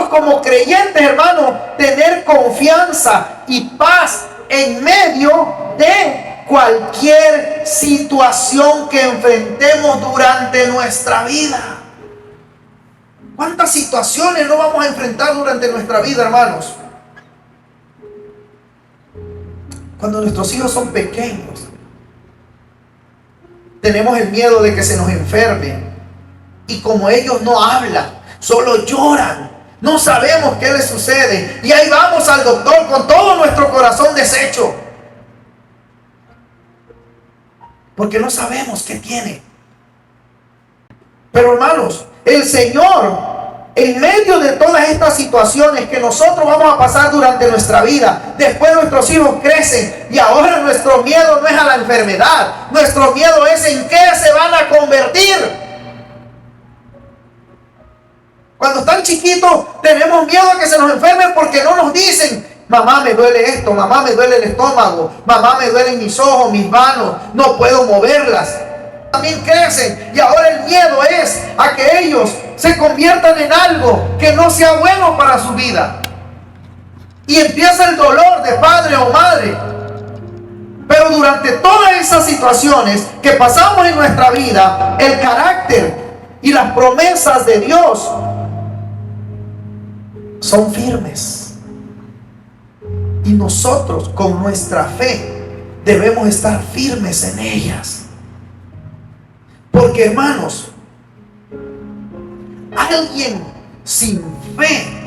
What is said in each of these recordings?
como creyentes, hermanos, tener confianza y paz en medio de cualquier situación que enfrentemos durante nuestra vida. ¿Cuántas situaciones no vamos a enfrentar durante nuestra vida, hermanos? Cuando nuestros hijos son pequeños, tenemos el miedo de que se nos enfermen. Y como ellos no hablan, solo lloran, no sabemos qué les sucede. Y ahí vamos al doctor con todo nuestro corazón deshecho. Porque no sabemos qué tiene. Pero hermanos, el Señor, en medio de todas estas situaciones que nosotros vamos a pasar durante nuestra vida, después nuestros hijos crecen y ahora nuestro miedo no es a la enfermedad, nuestro miedo es en qué se van a convertir. Cuando están chiquitos tenemos miedo a que se nos enfermen porque no nos dicen: mamá, me duele esto, mamá, me duele el estómago, mamá, me duelen mis ojos, mis manos, no puedo moverlas. También crecen y ahora el miedo es a que ellos se conviertan en algo que no sea bueno para su vida. Y empieza el dolor de padre o madre. Pero durante todas esas situaciones que pasamos en nuestra vida, el carácter y las promesas de Dios son firmes. Y nosotros con nuestra fe debemos estar firmes en ellas. Porque, hermanos, alguien sin fe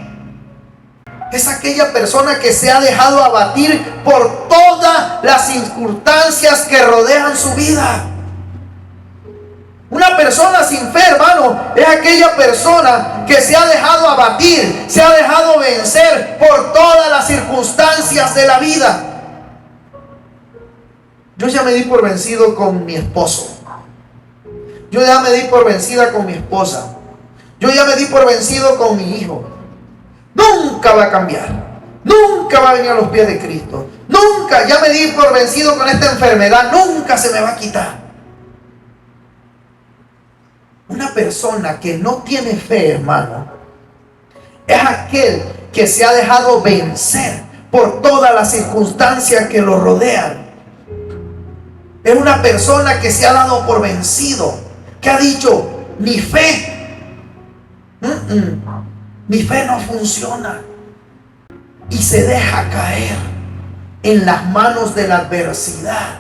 es aquella persona que se ha dejado abatir por todas las circunstancias que rodean su vida. Una persona sin fe, hermano, es aquella persona que se ha dejado abatir, se ha dejado vencer por todas las circunstancias de la vida. Yo ya me di por vencido con mi esposo. Yo ya me di por vencida con mi esposa. Yo ya me di por vencido con mi hijo. Nunca va a cambiar. Nunca va a venir a los pies de Cristo. Nunca, ya me di por vencido con esta enfermedad. Nunca se me va a quitar. Una persona que no tiene fe, hermano, es aquel que se ha dejado vencer por todas las circunstancias que lo rodean. Es una persona que se ha dado por vencido, que ha dicho: mi fe, mi fe no funciona. Y se deja caer en las manos de la adversidad.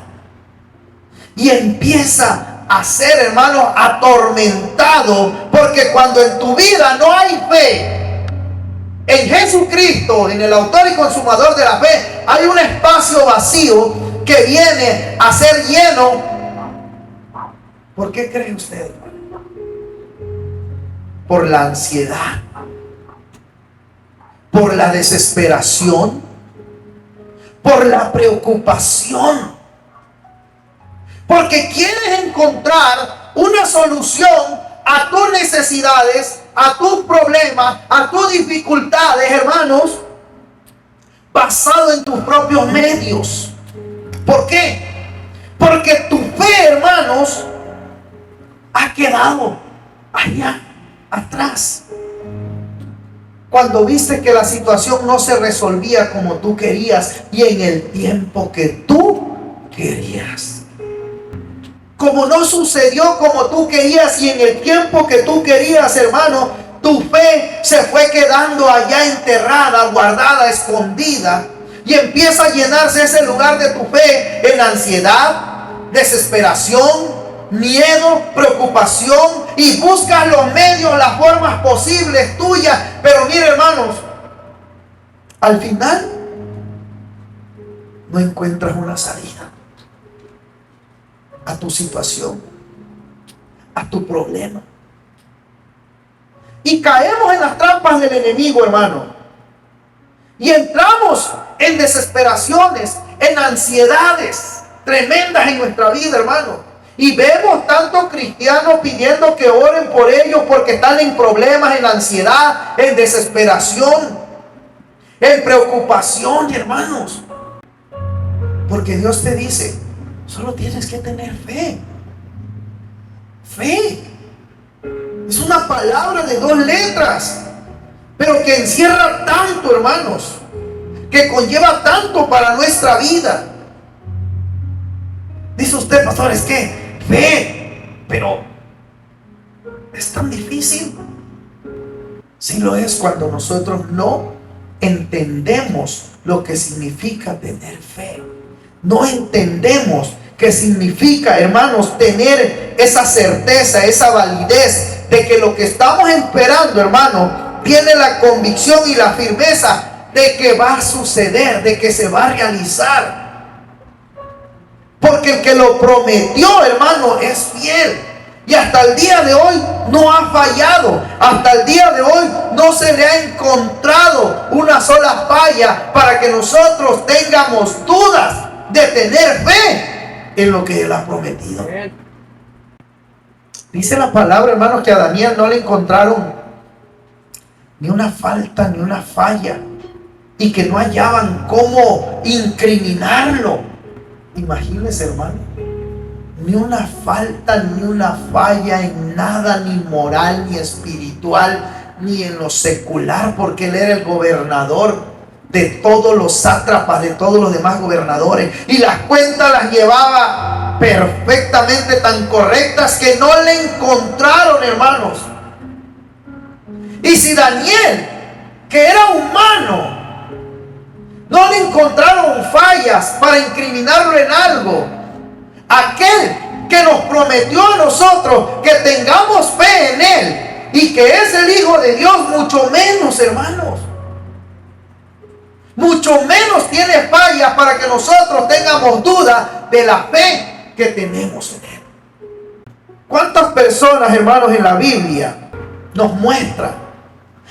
Y empieza a ser, hermano, atormentado. Porque cuando en tu vida no hay fe en Jesucristo, en el autor y consumador de la fe, hay un espacio vacío que viene a ser lleno. ¿Por qué cree usted, hermano? Por la ansiedad, por la desesperación, por la preocupación. Porque quieres encontrar una solución a tus necesidades, a tus problemas, a tus dificultades, hermanos, basado en tus propios medios. ¿Por qué? Porque tu fe, hermanos, ha quedado allá atrás. Cuando viste que la situación no se resolvía como tú querías y en el tiempo que tú querías. Como no sucedió como tú querías y en el tiempo que tú querías, hermano, tu fe se fue quedando allá enterrada, guardada, escondida. Y empieza a llenarse ese lugar de tu fe en ansiedad, desesperación, miedo, preocupación. Y buscas los medios, las formas posibles tuyas. Pero mire, hermanos, al final no encuentras una salida a tu situación, a tu problema. Y caemos en las trampas del enemigo, hermano. Y entramos en desesperaciones, en ansiedades tremendas en nuestra vida, hermano. Y vemos tantos cristianos pidiendo que oren por ellos porque están en problemas, en ansiedad, en desesperación, en preocupación, hermanos. Porque Dios te dice: solo tienes que tener fe. Fe es una palabra de 2 letras, pero pero que encierra tanto, hermanos, que conlleva tanto para nuestra vida. Dice usted, pastor, es que fe, pero es tan difícil. Sí lo es cuando nosotros no entendemos lo que significa tener fe. No entendemos qué significa, hermanos, tener esa certeza, esa validez de que lo que estamos esperando, hermano, tiene la convicción y la firmeza de que va a suceder, de que se va a realizar. Porque el que lo prometió, hermano, es fiel. Y hasta el día de hoy no ha fallado. Hasta el día de hoy no se le ha encontrado una sola falla para que nosotros tengamos dudas de tener fe en lo que Él ha prometido. Dice la palabra, hermanos, que a Daniel no le encontraron ni una falta, ni una falla, y que no hallaban cómo incriminarlo. Imagínense, hermano, ni una falta, ni una falla en nada, ni moral, ni espiritual, ni en lo secular, porque él era el gobernador de todos los sátrapas, de todos los demás gobernadores, y las cuentas las llevaba perfectamente, tan correctas que no le encontraron, hermanos. Y si Daniel, que era humano, no le encontraron fallas para incriminarlo en algo, aquel que nos prometió a nosotros que tengamos fe en Él y que es el Hijo de Dios, mucho menos, hermanos, mucho menos tiene fallas para que nosotros tengamos duda de la fe que tenemos en Él. ¿Cuántas personas, hermanos, en la Biblia nos muestran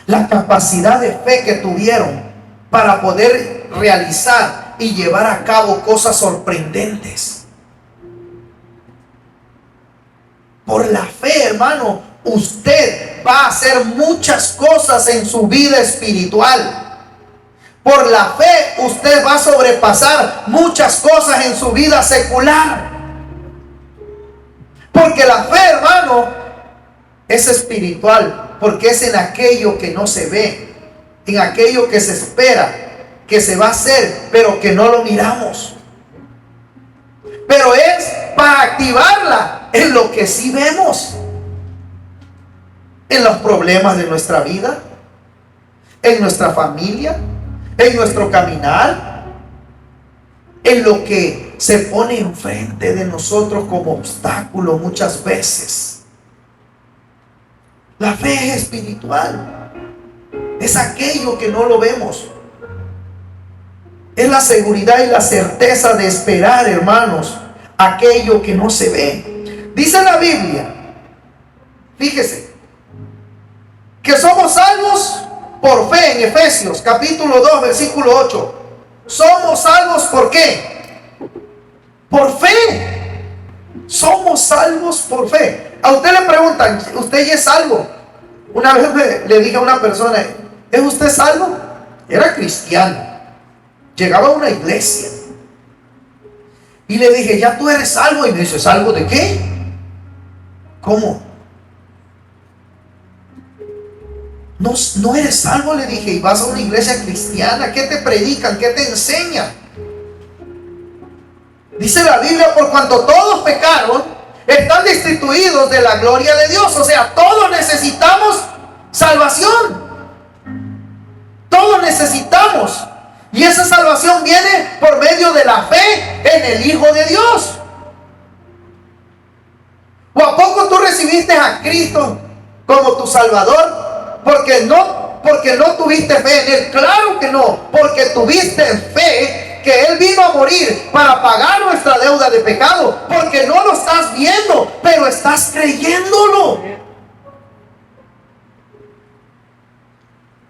la capacidad de fe que tuvieron para poder realizar y llevar a cabo cosas sorprendentes? Por la fe, hermano, usted va a hacer muchas cosas en su vida espiritual. Por la fe usted va a sobrepasar muchas cosas en su vida secular. Porque la fe, hermano, es espiritual, porque es en aquello que no se ve, en aquello que se espera, que se va a hacer, pero que no lo miramos. Pero es para activarla en lo que sí vemos, en los problemas de nuestra vida, en nuestra familia, en nuestro caminar, en lo que se pone enfrente de nosotros como obstáculo muchas veces. La fe es espiritual, es aquello que no lo vemos, es la seguridad y la certeza de esperar, hermanos, aquello que no se ve. Dice la Biblia, fíjese, que somos salvos por fe en Efesios capítulo 2 versículo 8. Somos salvos ¿por qué? Por fe. Somos salvos por fe. A usted le preguntan, ¿usted ya es salvo? Una vez le dije a una persona, ¿es usted salvo? Era cristiano, llegaba a una iglesia, y le dije, ¿ya tú eres salvo? Y me dice, ¿salvo de qué? ¿Cómo? No eres salvo, le dije, y vas a una iglesia cristiana. ¿Qué te predican? ¿Qué te enseñan? Dice la Biblia, por cuanto todos pecaron, están destituidos de la gloria de Dios. O sea, todos necesitamos salvación. Todos necesitamos. Y esa salvación viene por medio de la fe en el Hijo de Dios. ¿O a poco tú recibiste a Cristo como tu Salvador porque no tuviste fe en Él? Claro que no, porque tuviste fe que Él vino a morir para pagar nuestra deuda de pecado, porque no lo estás viendo, pero estás creyéndolo.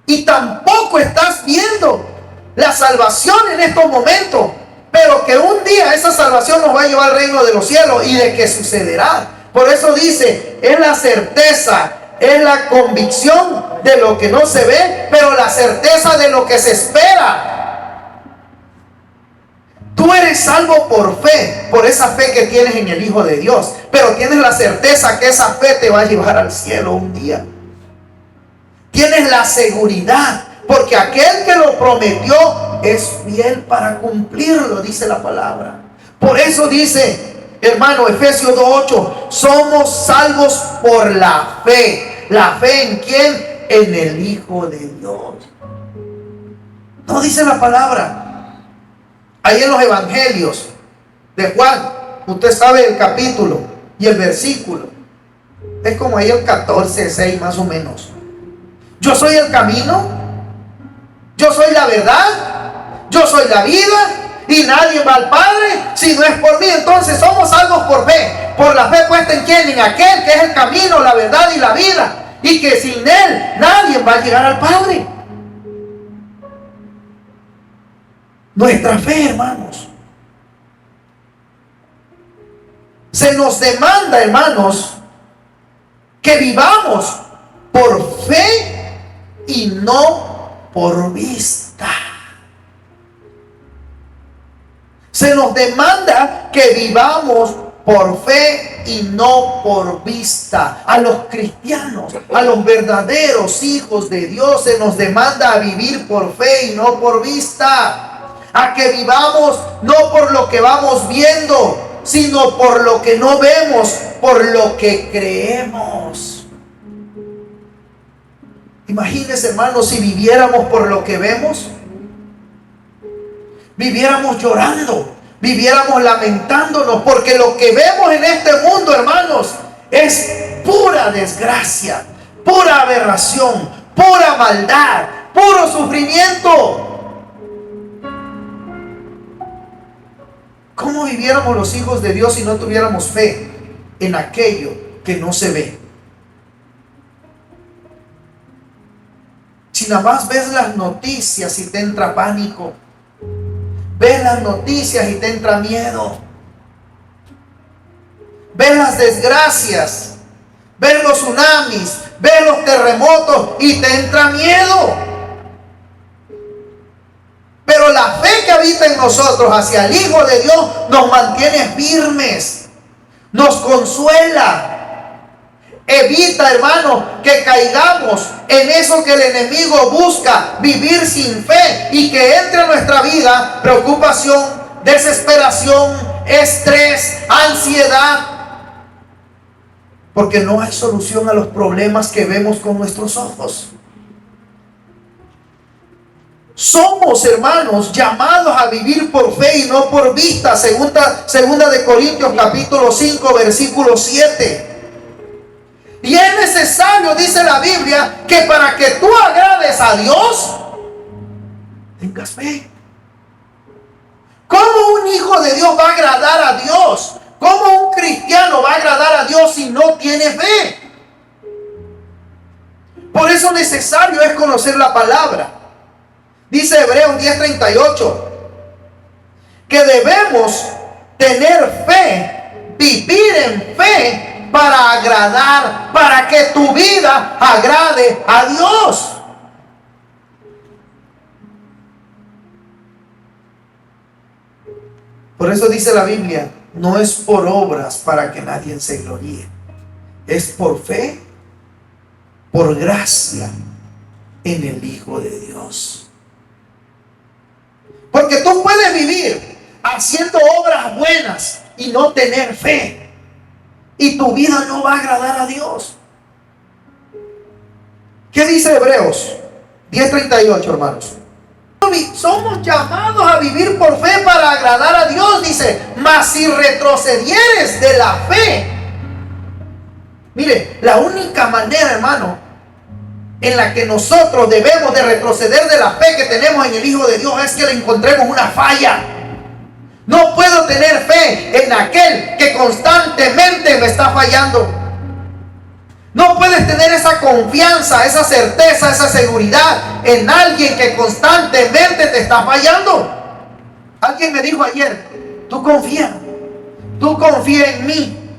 Y tampoco estás viendo la salvación en estos momentos, pero que un día esa salvación nos va a llevar al reino de los cielos y de que sucederá. Por eso dice, es la certeza, es la convicción de lo que no se ve, pero la certeza de lo que se espera. Tú eres salvo por fe, por esa fe que tienes en el Hijo de Dios, pero tienes la certeza que esa fe te va a llevar al cielo un día. Tienes la seguridad, porque aquel que lo prometió es fiel para cumplirlo, dice la palabra. Por eso dice, hermano, Efesios 2:8, somos salvos por la fe. ¿La fe en quién? En el Hijo de Dios. No dice la palabra. Ahí en los evangelios de Juan, usted sabe el capítulo y el versículo. Es como ahí el 14:6 más o menos. Yo soy el camino, yo soy la verdad, yo soy la vida, y nadie va al Padre si no es por mí. Entonces somos salvos por fe. Por la fe puesta en quién, en aquel que es el camino, la verdad y la vida, y que sin él nadie va a llegar al Padre. Nuestra fe, hermanos, se nos demanda, hermanos, que vivamos por fe y no por vista. Se nos demanda que vivamos por fe y no por vista. A los cristianos, a los verdaderos hijos de Dios, se nos demanda a vivir por fe y no por vista. A que vivamos no por lo que vamos viendo, sino por lo que no vemos, por lo que creemos. Imagínense, hermanos, si viviéramos por lo que vemos, viviéramos llorando, viviéramos lamentándonos, porque lo que vemos en este mundo, hermanos, es pura desgracia, pura aberración, pura maldad, puro sufrimiento. ¿Cómo viviéramos los hijos de Dios si no tuviéramos fe en aquello que no se ve? Si nada más ves las noticias y te entra pánico, ves las noticias y te entra miedo, ves las desgracias, ves los tsunamis, ves los terremotos y te entra miedo. Pero la fe que habita en nosotros hacia el Hijo de Dios nos mantiene firmes, nos consuela. Evita, hermano, que caigamos en eso que el enemigo busca, vivir sin fe, y que entre en nuestra vida preocupación, desesperación, estrés, ansiedad, porque no hay solución a los problemas que vemos con nuestros ojos. Somos, hermanos, llamados a vivir por fe y no por vista. Segunda de Corintios capítulo 5 versículo 7. Y es necesario, dice la Biblia, que para que tú agrades a Dios, tengas fe. ¿Cómo un hijo de Dios va a agradar a Dios? ¿Cómo un cristiano va a agradar a Dios si no tiene fe? Por eso necesario es conocer la palabra. Dice Hebreos 10:38 que debemos tener fe, vivir en fe, para agradar, para que tu vida agrade a Dios. Por eso dice la Biblia, no es por obras para que nadie se gloríe, es por fe, por gracia en el Hijo de Dios. Porque tú puedes vivir haciendo obras buenas y no tener fe, y tu vida no va a agradar a Dios. ¿Qué dice Hebreos 10:38, hermanos? Somos llamados a vivir por fe para agradar a Dios, dice, mas si retrocedieres de la fe. Mire, la única manera, hermano, en la que nosotros debemos de retroceder de la fe que tenemos en el Hijo de Dios es que le encontremos una falla. No puedo tener fe en aquel que constantemente me está fallando. No puedes tener esa confianza, esa certeza, esa seguridad en alguien que constantemente te está fallando. Alguien me dijo ayer, tú confía en mí.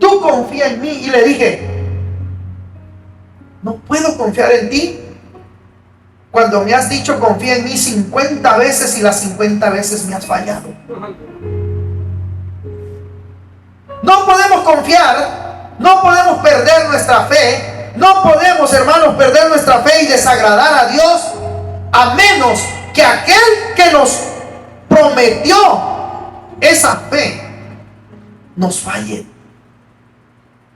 Tú confía en mí. Y le dije, no puedo confiar en ti cuando me has dicho confía en mí 50 veces y las 50 veces me has fallado. No podemos confiar, no podemos perder nuestra fe, No podemos, hermanos, perder nuestra fe y desagradar a Dios, a menos que aquel que nos prometió esa fe nos falle.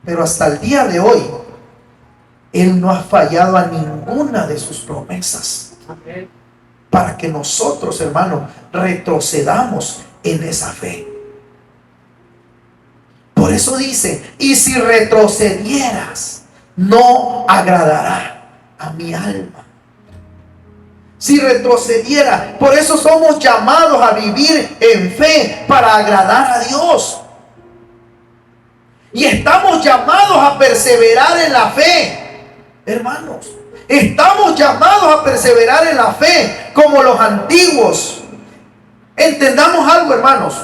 Pero hasta el día de hoy, Él no ha fallado a ninguna de sus promesas. Para que nosotros, hermanos, retrocedamos en esa fe. Por eso dice, y si retrocedieras, no agradará a mi alma. Si retrocediera, por eso somos llamados a vivir en fe para agradar a Dios. Y estamos llamados a perseverar en la fe, hermanos. Estamos llamados a perseverar en la fe como los antiguos. Entendamos algo, hermanos.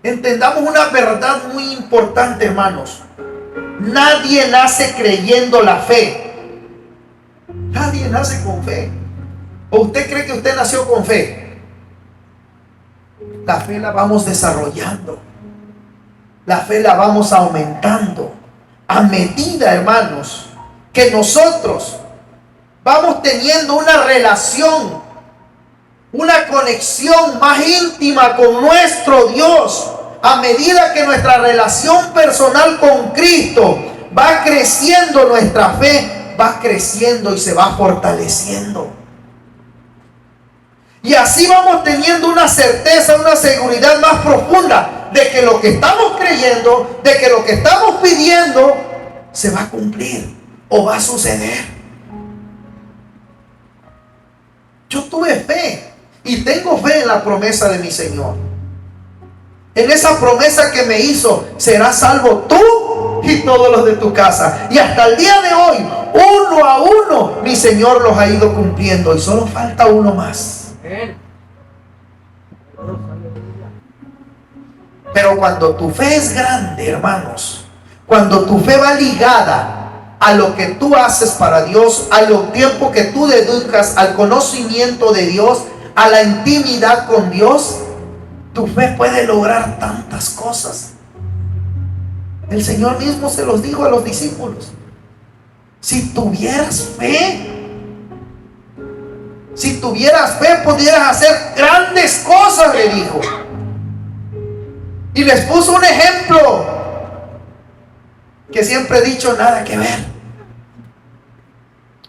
Entendamos una verdad muy importante, hermanos. Nadie nace creyendo la fe. Nadie nace con fe. ¿O usted cree que usted nació con fe? La fe la vamos desarrollando. La fe la vamos aumentando. A medida, hermanos, que nosotros vamos teniendo una relación, una conexión más íntima con nuestro Dios, a medida que nuestra relación personal con Cristo va creciendo, nuestra fe va creciendo y se va fortaleciendo. Y así vamos teniendo una certeza, una seguridad más profunda de que lo que estamos creyendo, de que lo que estamos pidiendo se va a cumplir o va a suceder. Yo tuve fe y tengo fe en la promesa de mi Señor. En esa promesa que me hizo, serás salvo tú y todos los de tu casa. Y hasta el día de hoy, uno a uno, mi Señor los ha ido cumpliendo. Y solo falta uno más. Pero cuando tu fe es grande, hermanos, cuando tu fe va ligada a lo que tú haces para Dios, a lo tiempo que tú dedicas al conocimiento de Dios, a la intimidad con Dios, tu fe puede lograr tantas cosas. El Señor mismo se los dijo a los discípulos: si tuvieras fe, pudieras hacer grandes cosas, le dijo. Y les puso un ejemplo que siempre he dicho, nada que ver.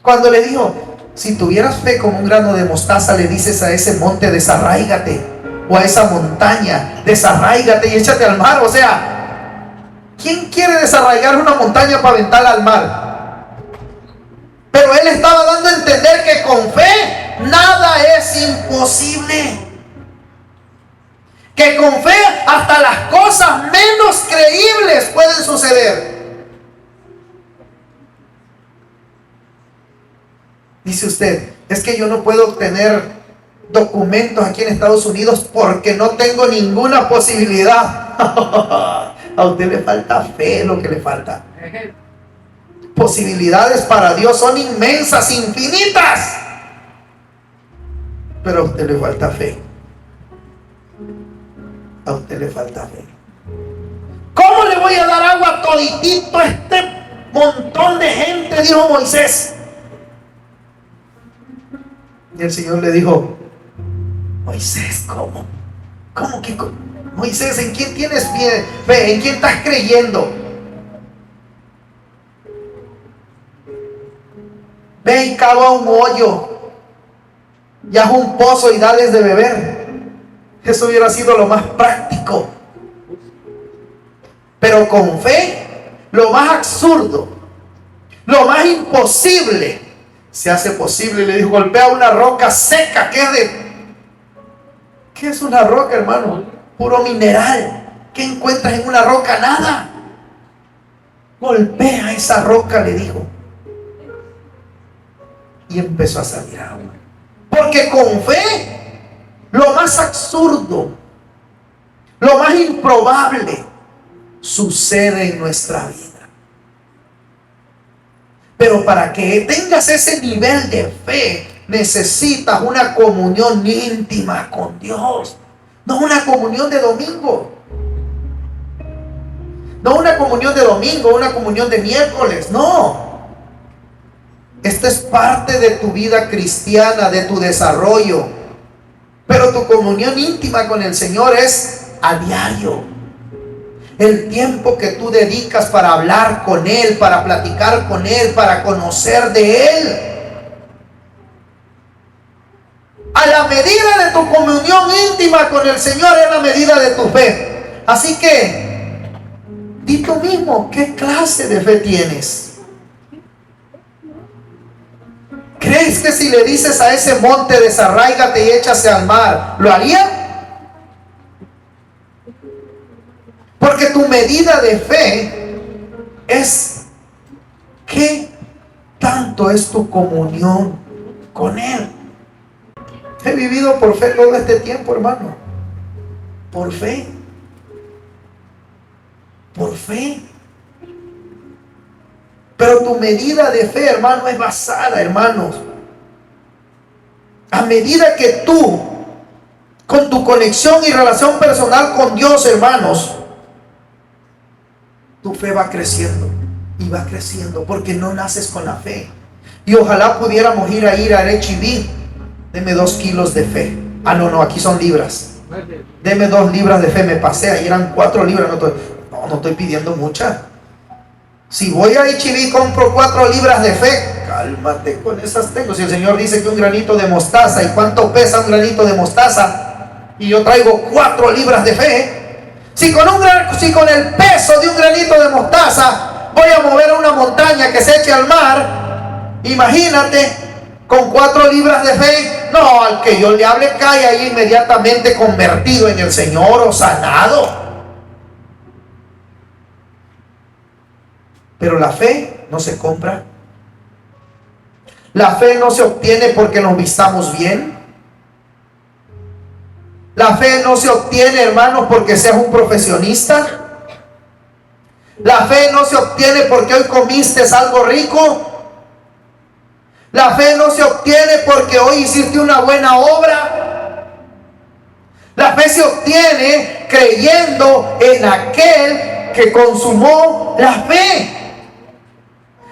Cuando le dijo, si tuvieras fe como un grano de mostaza, le dices a ese monte, desarráigate, o a esa montaña, desarráigate y échate al mar. O sea, ¿quién quiere desarraigar una montaña para aventarla al mar? Pero él estaba dando a entender que con fe nada es imposible. Que con fe hasta las cosas menos creíbles pueden suceder. Dice usted, es que yo no puedo obtener documentos aquí en Estados Unidos porque no tengo ninguna posibilidad. A usted le falta fe, lo que le falta. Posibilidades para Dios son inmensas, infinitas. Pero a usted le falta fe. A usted le falta fe. ¿Cómo le voy a dar agua toditito a este montón de gente?, dijo Moisés. Y el Señor le dijo, Moisés, ¿cómo? ¿Cómo que? Moisés, ¿en quién tienes fe? ¿En quién estás creyendo? Ve y cava un hoyo y haz un pozo y dales de beber. Eso hubiera sido lo más práctico. Pero con fe, lo más absurdo, lo más imposible, se hace posible. Le dijo, golpea una roca seca. ¿Qué es una roca, hermano? Puro mineral. ¿Qué encuentras en una roca? Nada. Golpea esa roca, le dijo. Y empezó a salir agua. Porque con fe, lo más absurdo, lo más improbable sucede en nuestra vida. Pero para que tengas ese nivel de fe, necesitas una comunión íntima con Dios. No una comunión de domingo. No una comunión de domingo, una comunión de miércoles. No. Esto es parte de tu vida cristiana, de tu desarrollo. Pero tu comunión íntima con el Señor es a diario. El tiempo que tú dedicas para hablar con Él, para platicar con Él, para conocer de Él. A la medida de tu comunión íntima con el Señor es la medida de tu fe. Así que, di tú mismo, ¿qué clase de fe tienes? ¿Crees que si le dices a ese monte desarráigate y échase al mar, lo haría? Porque tu medida de fe es ¿qué tanto es tu comunión con Él? He vivido por fe todo este tiempo, hermano. Por fe. Por fe. Pero tu medida de fe, hermano, es basada, hermanos. A medida que tú, con tu conexión y relación personal con Dios, hermanos, tu fe va creciendo y va creciendo porque no naces con la fe. Y ojalá pudiéramos ir a HIV. Deme 2 kilos de fe. Ah, no, aquí son libras. Deme 2 libras de fe. Me pasé, ahí eran 4 libras. No estoy pidiendo mucha. Si voy a HIV compro 4 libras de fe. Cálmate, con esas tengo. Si el Señor dice que un granito de mostaza, ¿y cuánto pesa un granito de mostaza? Y yo traigo 4 libras de fe. Si con el peso de un granito de mostaza voy a mover una montaña que se eche al mar, imagínate, con 4 libras de fe. No, al que yo le hable cae ahí inmediatamente convertido en el Señor o sanado. Pero la fe no se compra. La fe no se obtiene porque nos vistamos bien. La fe no se obtiene, hermanos, porque seas un profesionista. La fe no se obtiene porque hoy comiste algo rico. La fe no se obtiene porque hoy hiciste una buena obra. La fe se obtiene creyendo en aquel que consumó la fe.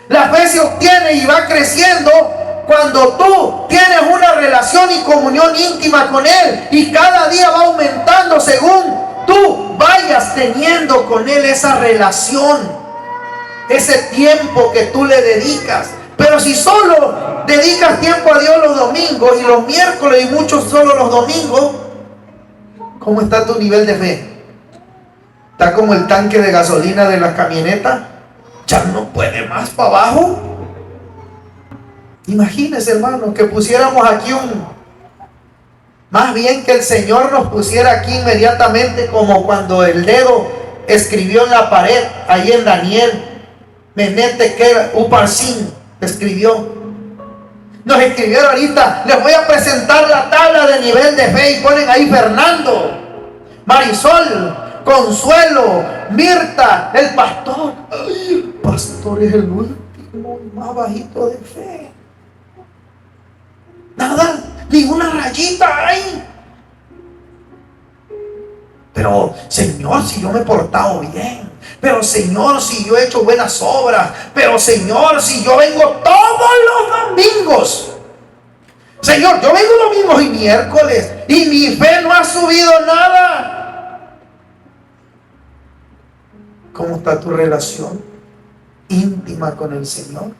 La fe se obtiene y va creciendo cuando tú tienes una relación y comunión íntima con Él, y cada día va aumentando según tú vayas teniendo con Él esa relación, ese tiempo que tú le dedicas. Pero si solo dedicas tiempo a Dios los domingos y los miércoles y muchos solo los domingos, ¿cómo está tu nivel de fe? ¿Está como el tanque de gasolina de la camioneta? ¿Ya no puede más para abajo? Imagínense, hermano, que pusiéramos aquí más bien que el Señor nos pusiera aquí inmediatamente, como cuando el dedo escribió en la pared, ahí en Daniel, Menete que Uparsin escribió. Nos escribieron ahorita, les voy a presentar la tabla de nivel de fe, y ponen ahí Fernando, Marisol, Consuelo, Mirta, el pastor. Ay, el pastor es el último y más bajito de fe. Nada, ninguna rayita hay. Pero Señor, si yo me he portado bien. Pero Señor, si yo he hecho buenas obras. Pero Señor, si yo vengo todos los domingos. Señor, yo vengo domingos y miércoles y mi fe no ha subido nada. ¿Cómo está tu relación íntima con el Señor?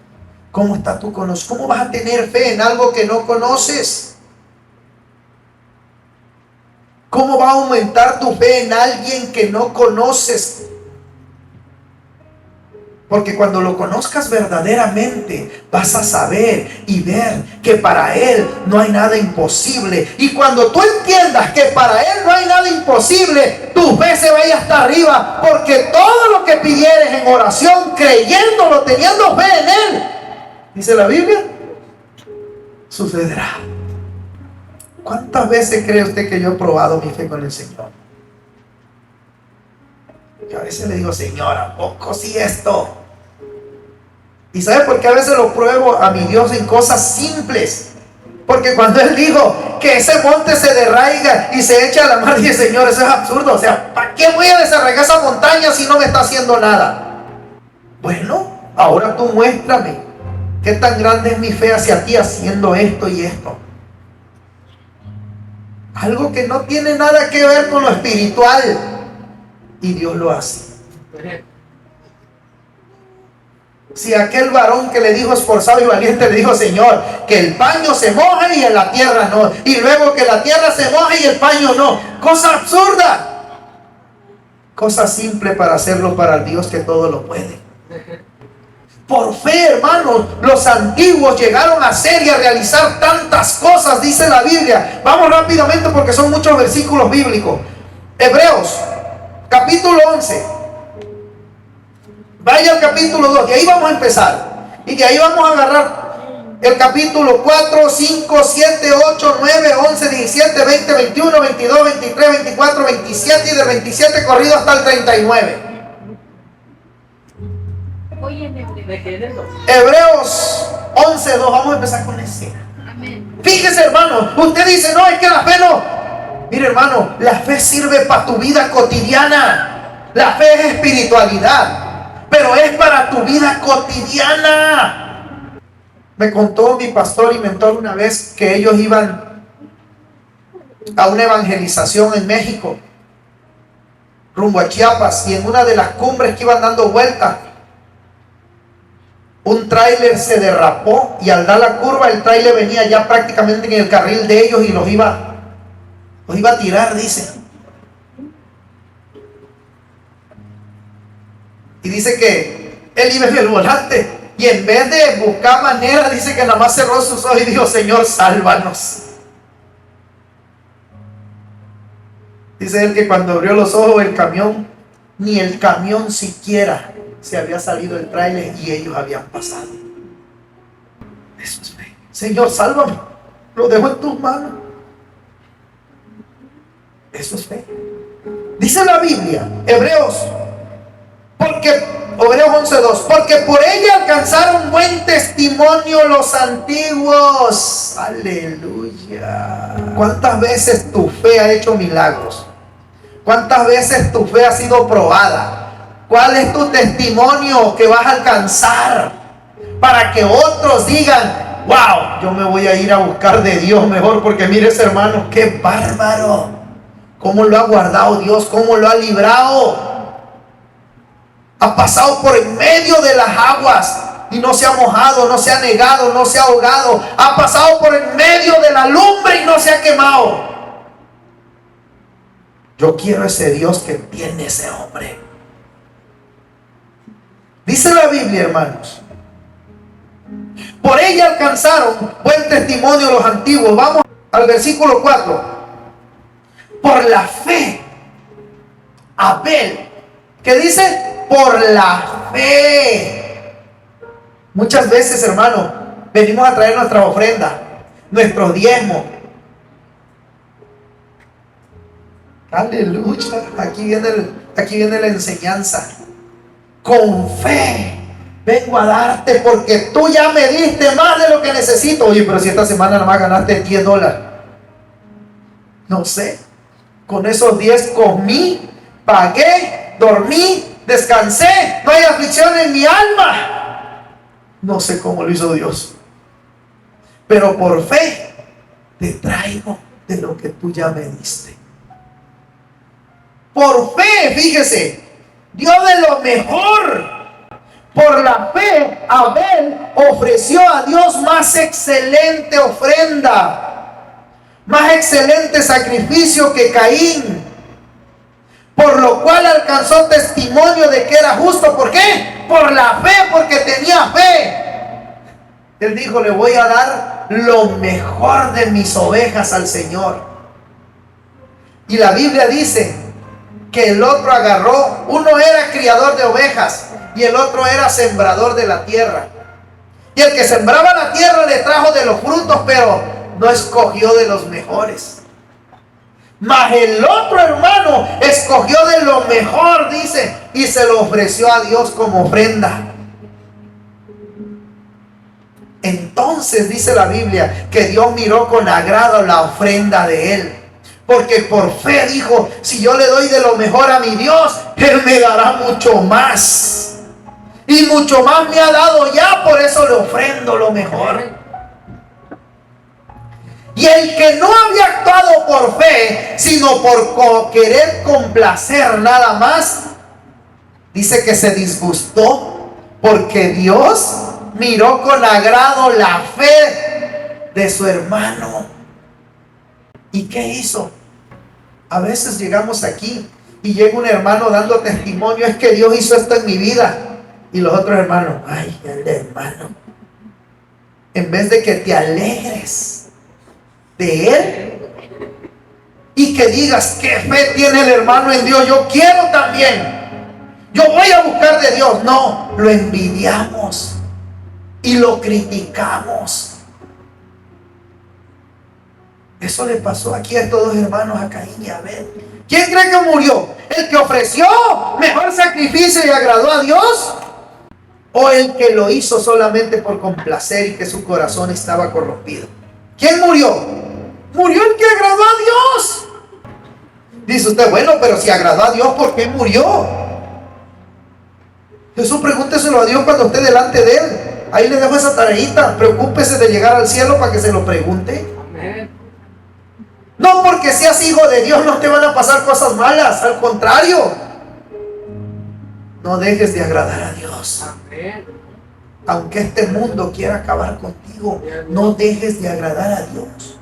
¿Cómo está tu conocimiento? ¿Cómo vas a tener fe en algo que no conoces? ¿Cómo va a aumentar tu fe en alguien que no conoces? Porque cuando lo conozcas verdaderamente, vas a saber y ver que para Él no hay nada imposible. Y cuando tú entiendas que para Él no hay nada imposible, tu fe se vaya hasta arriba. Porque todo lo que pidieres en oración, creyéndolo, teniendo fe en Él, dice la Biblia, sucederá. ¿Cuántas veces cree usted que yo he probado mi fe con el Señor? Que a veces le digo, Señor, ¿a poco sí esto? ¿Y sabe por qué a veces lo pruebo a mi Dios en cosas simples? Porque cuando Él dijo que ese monte se derraiga y se echa a la mar, dije, Señor, eso es absurdo. O sea, ¿para qué voy a desarraigar esa montaña si no me está haciendo nada? Bueno, ahora tú muéstrame ¿Qué tan grande es mi fe hacia ti haciendo esto y esto? Algo que no tiene nada que ver con lo espiritual. Y Dios lo hace. Si aquel varón que le dijo esforzado y valiente le dijo: Señor, que el paño se moje y en la tierra no. Y luego que la tierra se moje y el paño no. Cosa absurda. Cosa simple para hacerlo para el Dios que todo lo puede. Por fe, hermanos, los antiguos llegaron a hacer y a realizar tantas cosas, dice la Biblia. Vamos rápidamente porque son muchos versículos bíblicos. Hebreos, capítulo 11. Vaya al capítulo 2, de ahí vamos a empezar. Y de ahí vamos a agarrar el capítulo 4, 5, 7, 8, 9, 11, 17, 20, 21, 22, 23, 24, 27 y del 27 corrido hasta el 39. Hebreos 11, 2, vamos a empezar con ese. Fíjese, hermano, usted dice: no, es que la fe no. Mire, hermano, la fe sirve para tu vida cotidiana. La fe es espiritualidad, pero es para tu vida cotidiana. Me contó mi pastor y mentor una vez que ellos iban a una evangelización en México, rumbo a Chiapas, y en una de las cumbres que iban dando vueltas, un tráiler se derrapó y al dar la curva el tráiler venía ya prácticamente en el carril de ellos y los iba a tirar, dice. Y dice que él iba en el volante y en vez de buscar manera, dice que nada más cerró sus ojos y dijo: Señor, sálvanos. Dice él que cuando abrió los ojos el camión, ni el camión siquiera se había salido el tráiler y ellos habían pasado. Eso es fe. Señor, sálvame, lo dejo en tus manos. Eso es fe. Dice la Biblia, Hebreos 11:2, porque por ella alcanzaron buen testimonio los antiguos. Aleluya. ¿Cuántas veces tu fe ha hecho milagros? ¿Cuántas veces tu fe ha sido probada? ¿Cuál es tu testimonio que vas a alcanzar para que otros digan: wow, yo me voy a ir a buscar de Dios mejor? Porque mire, ese hermano, qué bárbaro, cómo lo ha guardado Dios, cómo lo ha librado. Ha pasado por en medio de las aguas y no se ha mojado, no se ha negado, no se ha ahogado. Ha pasado por en medio de la lumbre y no se ha quemado. Yo quiero ese Dios que tiene ese hombre. Dice la Biblia, hermanos, por ella alcanzaron buen testimonio los antiguos. Vamos al versículo 4. Por la fe, Abel, ¿qué dice? Por la fe. Muchas veces, hermano, venimos a traer nuestra ofrenda, nuestros diezmos. Aleluya. Aquí viene la enseñanza. Con fe vengo a darte porque tú ya me diste más de lo que necesito. Oye, pero si esta semana nada más ganaste $10. No sé. Con esos 10 comí, pagué, dormí, descansé. No hay aflicción en mi alma. No sé cómo lo hizo Dios, pero por fe te traigo de lo que tú ya me diste. Por fe, fíjese, dio de lo mejor. Por la fe, Abel ofreció a Dios más excelente ofrenda, más excelente sacrificio que Caín, por lo cual alcanzó testimonio de que era justo. ¿Por qué? Por la fe, porque tenía fe. Él dijo: le voy a dar lo mejor de mis ovejas al Señor. Y la Biblia dice que el otro agarró, uno era criador de ovejas y el otro era sembrador de la tierra. Y el que sembraba la tierra le trajo de los frutos, pero no escogió de los mejores. Mas el otro hermano escogió de lo mejor, dice, y se lo ofreció a Dios como ofrenda. Entonces dice la Biblia que Dios miró con agrado la ofrenda de él, porque por fe dijo: si yo le doy de lo mejor a mi Dios, Él me dará mucho más. Y mucho más me ha dado ya, por eso le ofrendo lo mejor. Y el que no había actuado por fe, sino por querer complacer nada más, dice que se disgustó porque Dios miró con agrado la fe de su hermano. ¿Y qué hizo? A veces llegamos aquí y llega un hermano dando testimonio: es que Dios hizo esto en mi vida. Y los otros hermanos: ay, el hermano. En vez de que te alegres de él y que digas: qué fe tiene el hermano en Dios, yo quiero también, yo voy a buscar de Dios. No, lo envidiamos y lo criticamos. Eso le pasó aquí a estos dos hermanos, a Caín y a Abel. ¿Quién cree que murió? ¿El que ofreció mejor sacrificio y agradó a Dios? ¿O el que lo hizo solamente por complacer y que su corazón estaba corrompido? ¿Quién murió? Murió el que agradó a Dios. Dice usted: bueno, pero si agradó a Dios, ¿por qué murió? Jesús, pregúnteselo a Dios cuando esté delante de él. Ahí le dejo esa tareita. Preocúpese de llegar al cielo para que se lo pregunte. Amén. No porque seas hijo de Dios no te van a pasar cosas malas. Al contrario, no dejes de agradar a Dios. Amén. Aunque este mundo quiera acabar contigo, no dejes de agradar a Dios.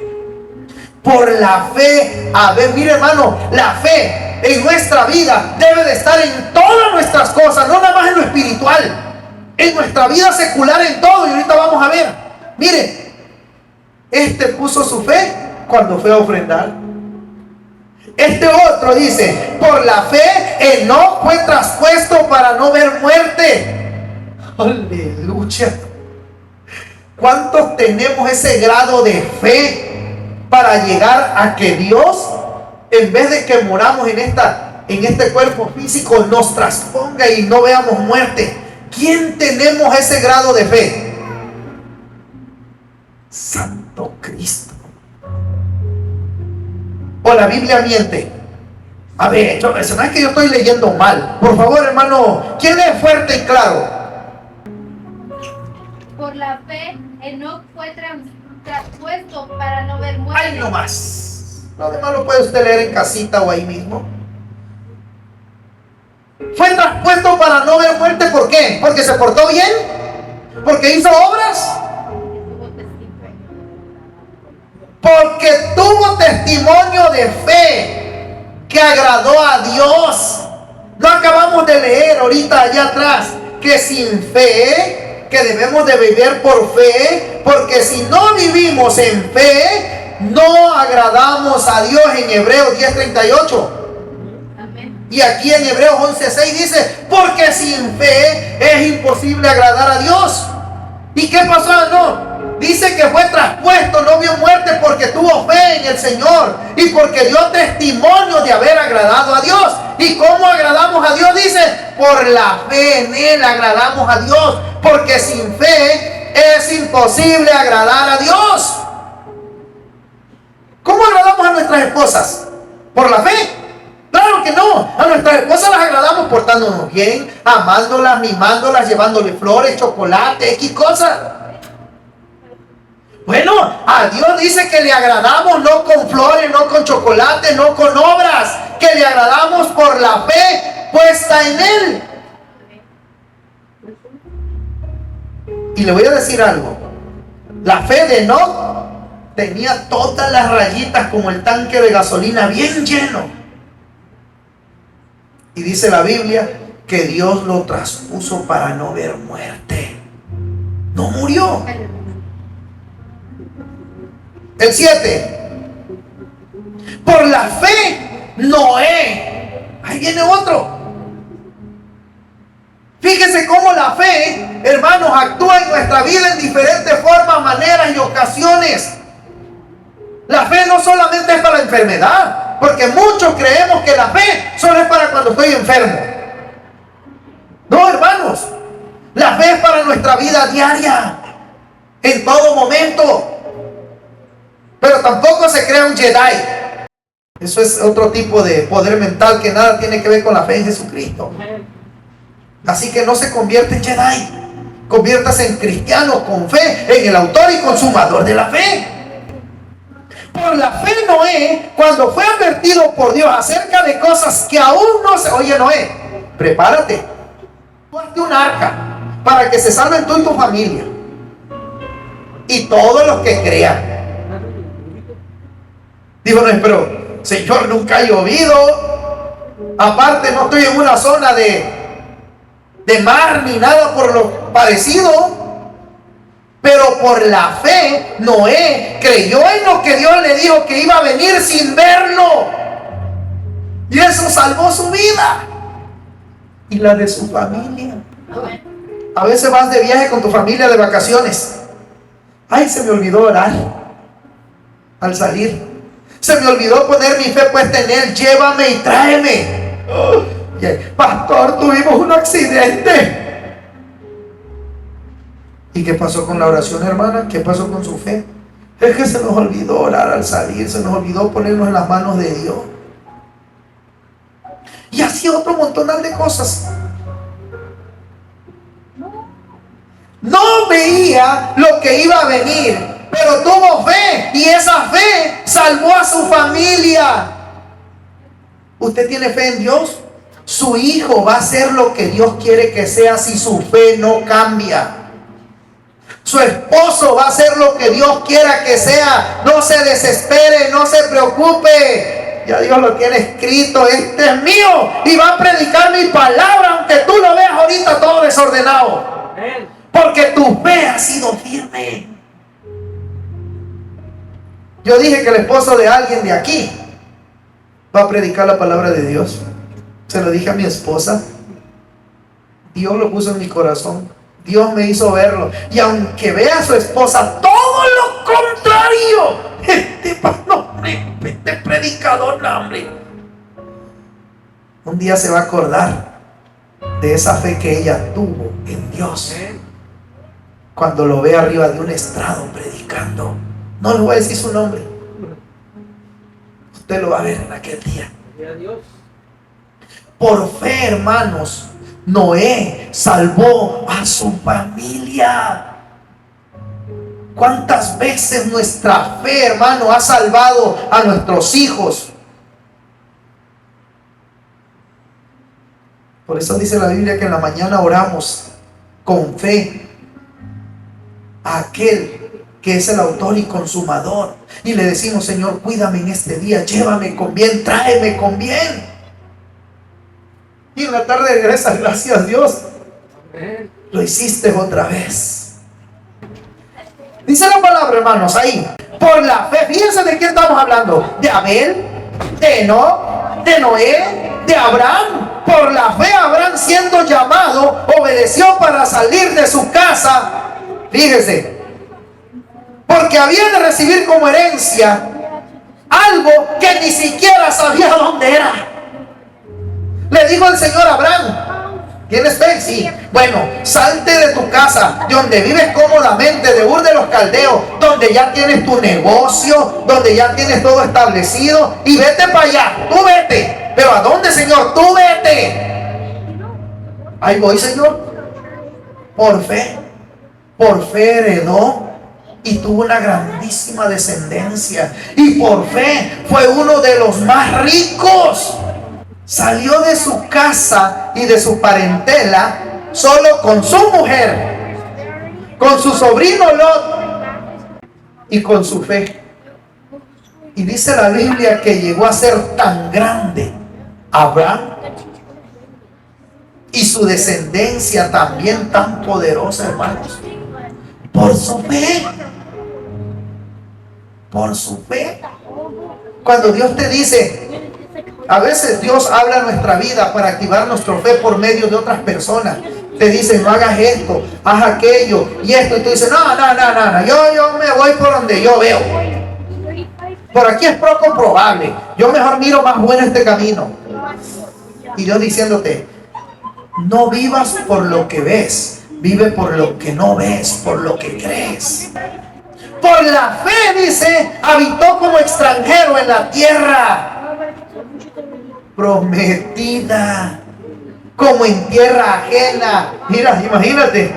Por la fe. A ver, mire hermano, la fe en nuestra vida debe de estar en todas nuestras cosas, no nada más en lo espiritual, en nuestra vida secular, en todo. Y ahorita vamos a ver. Mire, este puso su fe cuando fue a ofrendar. Este otro dice: por la fe Enoc fue traspuesto para no ver muerte. Aleluya. ¿Cuántos tenemos ese grado de fe para llegar a que Dios, en vez de que moramos en este cuerpo físico, nos trasponga y no veamos muerte? ¿Quién tenemos ese grado de fe? Santo Cristo. ¿O la Biblia miente? A ver, no es que yo estoy leyendo mal. Por favor, hermano, ¿quién es fuerte y claro? Por la fe, Enoc fue traspuesto para no ver muerte. ¡Ay, no más! Lo demás lo puede usted leer en casita o ahí mismo. Fue traspuesto para no ver muerte. ¿Por qué? ¿Porque se portó bien? ¿Porque hizo obras? Porque tuvo testimonio de fe que agradó a Dios. No acabamos de leer ahorita allá atrás que sin fe, que debemos de vivir por fe, porque si no vivimos en fe, no agradamos a Dios, en Hebreos 10:38. Amén. Y aquí en Hebreos 11:6 dice: porque sin fe es imposible agradar a Dios. ¿Y qué pasó? No. Dice que fue traspuesto, no vio muerte, porque tuvo fe en el Señor y porque dio testimonio de haber agradado a Dios. ¿Y cómo agradamos a Dios? Dice: por la fe en Él agradamos a Dios, porque sin fe es imposible agradar a Dios. ¿Cómo agradamos a nuestras esposas? ¿Por la fe? Claro que no. A nuestras esposas las agradamos portándonos bien, amándolas, mimándolas, llevándole flores, chocolate, X cosas. Bueno, a Dios dice que le agradamos no con flores, no con chocolate, no con obras, que le agradamos por la fe puesta en Él. Y le voy a decir algo: la fe de Enoc tenía todas las rayitas como el tanque de gasolina bien lleno. Y dice la Biblia que Dios lo traspuso para no ver muerte. No murió. El 7. Por la fe, Noé. Ahí viene otro. Fíjense cómo la fe, hermanos, actúa en nuestra vida en diferentes formas, maneras y ocasiones. La fe no solamente es para la enfermedad, porque muchos creemos que la fe solo es para cuando estoy enfermo. No, hermanos, la fe es para nuestra vida diaria, en todo momento. Pero tampoco se crea un Jedi. Eso es otro tipo de poder mental que nada tiene que ver con la fe en Jesucristo. Así que no se convierte en Jedi. Conviértase en cristiano con fe en el autor y consumador de la fe. Por la fe Noé, cuando fue advertido por Dios acerca de cosas que aún no se... Oye Noé, prepárate. Hazte un arca para que se salven tú y tu familia. Y todos los que crean. Dijo Noé, pero Señor, nunca ha llovido. Aparte no estoy en una zona de mar ni nada por lo parecido. Pero por la fe, Noé creyó en lo que Dios le dijo que iba a venir sin verlo. Y eso salvó su vida y la de su familia. A veces vas de viaje con tu familia de vacaciones. Ay, se me olvidó orar al salir. Se me olvidó poner mi fe puesta en Él. Llévame y tráeme. Pastor, tuvimos un accidente. ¿Y qué pasó con la oración, hermana? ¿Qué pasó con su fe? Es que se nos olvidó orar al salir. Se nos olvidó ponernos en las manos de Dios. Y así otro montón de cosas. No veía lo que iba a venir, pero tuvo fe. Y esa fe salvó a su familia. ¿Usted tiene fe en Dios? Su hijo va a ser lo que Dios quiere que sea si su fe no cambia. Su esposo va a ser lo que Dios quiera que sea. No se desespere, no se preocupe. Ya Dios lo tiene escrito. Este es mío y va a predicar mi palabra, aunque tú lo veas ahorita todo desordenado. Porque tu fe ha sido firme. Yo dije que el esposo de alguien de aquí va a predicar la palabra de Dios. Se lo dije a mi esposa. Dios lo puso en mi corazón. Dios me hizo verlo. Y aunque vea a su esposa todo lo contrario, este predicador, no, hombre, un día se va a acordar de esa fe que ella tuvo en Dios cuando lo ve arriba de un estrado predicando. No le voy a decir su nombre. Usted lo va a ver en aquel día. Por fe, hermanos, Noé salvó a su familia. ¿Cuántas veces nuestra fe, hermano, ha salvado a nuestros hijos? Por eso dice la Biblia que en la mañana oramos con fe a aquel que es el autor y consumador, y le decimos: Señor, cuídame en este día, llévame con bien, tráeme con bien. Y en la tarde regresas: gracias Dios, lo hiciste otra vez. Dice la palabra, hermanos, ahí, por la fe. Fíjense de quién estamos hablando: de Abel, de Enoc, de Noé, de Abraham. Por la fe, Abraham, siendo llamado, obedeció para salir de su casa. Fíjese, porque había de recibir como herencia algo que ni siquiera sabía dónde era. Le dijo el Señor a Abraham: ¿tienes fe? Sí. Bueno, salte de tu casa, de donde vives cómodamente, de Ur de los Caldeos, donde ya tienes tu negocio, donde ya tienes todo establecido, y vete para allá. Tú vete. ¿Pero a dónde, Señor? Tú vete. Ahí voy, Señor. Por fe heredó y tuvo una grandísima descendencia. Y por fe fue uno de los más ricos. Salió de su casa y de su parentela solo con su mujer, con su sobrino Lot y con su fe. Y dice la Biblia que llegó a ser tan grande Abraham y su descendencia también tan poderosa, hermanos, por su fe. Por su fe. Cuando Dios te dice, a veces Dios habla en nuestra vida para activar nuestra fe por medio de otras personas. Te dice: no hagas esto, haz aquello y esto. Y tú dices: no, yo me voy por donde yo veo. Por aquí es poco probable. Yo mejor miro más bueno este camino. Y Dios diciéndote: no vivas por lo que ves, vive por lo que no ves, por lo que crees. Por la fe, dice, habitó como extranjero en la tierra prometida. como en tierra ajena. Mira, imagínate,